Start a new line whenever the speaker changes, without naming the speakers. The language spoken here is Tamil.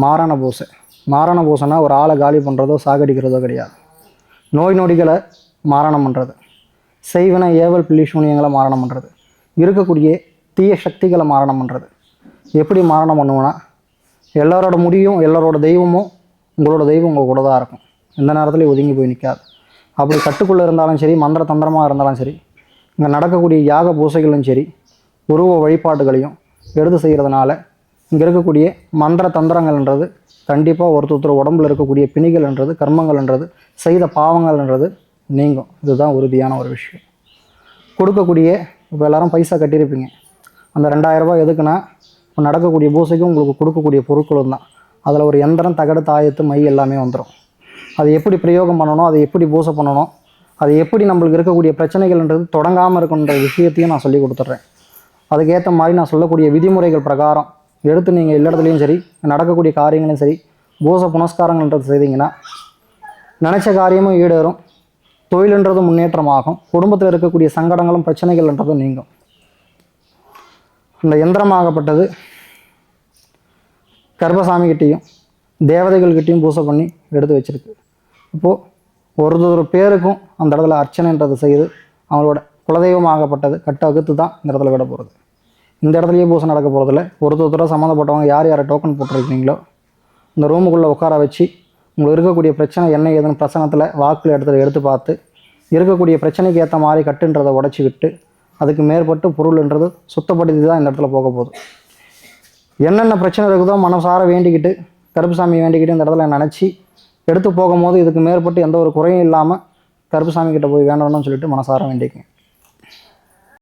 மாரண பூசை. மாரண பூசைனா ஒரு ஆளை காலி பண்ணுறதோ சாகடிக்கிறதோ கிடையாது. நோய் நொடிகளை மாரணம் பண்ணுறது, செய்வன ஏவல் பில்லி சூனியங்களை மாரணம் பண்ணுறது, இருக்கக்கூடிய தீய சக்திகளை மாரணம் பண்ணுறது. எப்படி மாரணம் பண்ணுவோன்னா, எல்லாரோட முடியும் எல்லாரோட தெய்வமும் உங்களோட தெய்வம் உங்கள் கூட தான் இருக்கும். எந்த நேரத்துலையும் ஒதுங்கி போய் நிற்காது. அப்படி கட்டுக்குள்ளே இருந்தாலும் சரி, மந்திர தந்திரமாக இருந்தாலும் சரி, இங்கே நடக்கக்கூடிய யாக பூசைகளும் சரி, உருவ வழிபாடுகளையும் எடுத்து செய்கிறதுனால இங்கே இருக்கக்கூடிய மந்திர தந்திரங்கள்ன்றது கண்டிப்பாக ஒருத்தர் உடம்புல இருக்கக்கூடிய பிணிகள்ன்றது, கர்மங்கள்ன்றது, செய்த பாவங்கள்ன்றது நீங்கும். இதுதான் உறுதியான ஒரு விஷயம். கொடுக்கக்கூடிய இப்போ எல்லோரும் பைசா கட்டியிருப்பீங்க. அந்த 2000 ரூபாய் எதுக்குன்னா, இப்போ நடக்கக்கூடிய பூசைக்கும் உங்களுக்கு கொடுக்கக்கூடிய பொருட்களும் தான். அதில் ஒரு எந்திரம், தகடு, தாயத்து, மை எல்லாமே வந்துடும். அதை எப்படி பிரயோகம் பண்ணணும், அதை எப்படி பூசை பண்ணணும், அது எப்படி நம்மளுக்கு இருக்கக்கூடிய பிரச்சனைகள்ன்றது தொடங்காமல் இருக்குன்ற விஷயத்தையும் நான் சொல்லி கொடுத்துட்றேன். அதுக்கேற்ற மாதிரி நான் சொல்லக்கூடிய விதிமுறைகள் பிரகாரம் எடுத்து நீங்கள் எல்லா இடத்துலையும் சரி, நடக்கக்கூடிய காரியங்களும் சரி, பூசை புனஸ்காரங்கள்ன்றது செய்தீங்கன்னா நினச்ச காரியமும் ஈடேறும், தொழில்ன்றது முன்னேற்றமாகும், குடும்பத்தில் இருக்கக்கூடிய சங்கடங்களும் பிரச்சனைகள்ன்றதும் நீங்கும். இந்த எந்திரமாகப்பட்டது கர்ப்பசாமிகிட்டையும் தேவதைகள்கிட்டையும் பூசை பண்ணி எடுத்து வச்சுருக்கு. இப்போது ஒரு பேருக்கும் அந்த இடத்துல அர்ச்சனைன்றது செய்து அவங்களோட குலதெய்வமாகப்பட்டது கட்ட அகுத்து தான் இந்த இடத்துல விட போகிறது. இந்த இடத்துலையே பூசை நடக்க போகிறதில்ல. ஒருத்தர சம்மந்தப்பட்டவங்க யார் யாரை டோக்கன் போட்டிருக்கீங்களோ இந்த ரூமுக்குள்ளே உட்கார வச்சு உங்களுக்கு இருக்கக்கூடிய பிரச்சனை என்ன ஏதுன்னு பிரச்சனத்தில் வாக்கில் எடுத்து பார்த்து இருக்கக்கூடிய பிரச்சனைக்கு ஏற்ற மாதிரி கட்டுன்றதை உடச்சி விட்டு அதுக்கு மேற்பட்டு பொருள்ன்றது சுத்தப்படுத்தி தான் இந்த இடத்துல போக போகுது. என்னென்ன பிரச்சனை இருக்குதோ மனசார வேண்டிக்கிட்டு, கருப்புசாமி வேண்டிக்கிட்டு இந்த இடத்துல நினச்சி எடுத்து போகும்போது இதுக்கு மேற்பட்டு எந்த ஒரு குறையும் இல்லாமல் கருப்புசாமி கிட்ட போய் வேண்டணும்னு சொல்லிட்டு மனசார வேண்டிக்கங்க.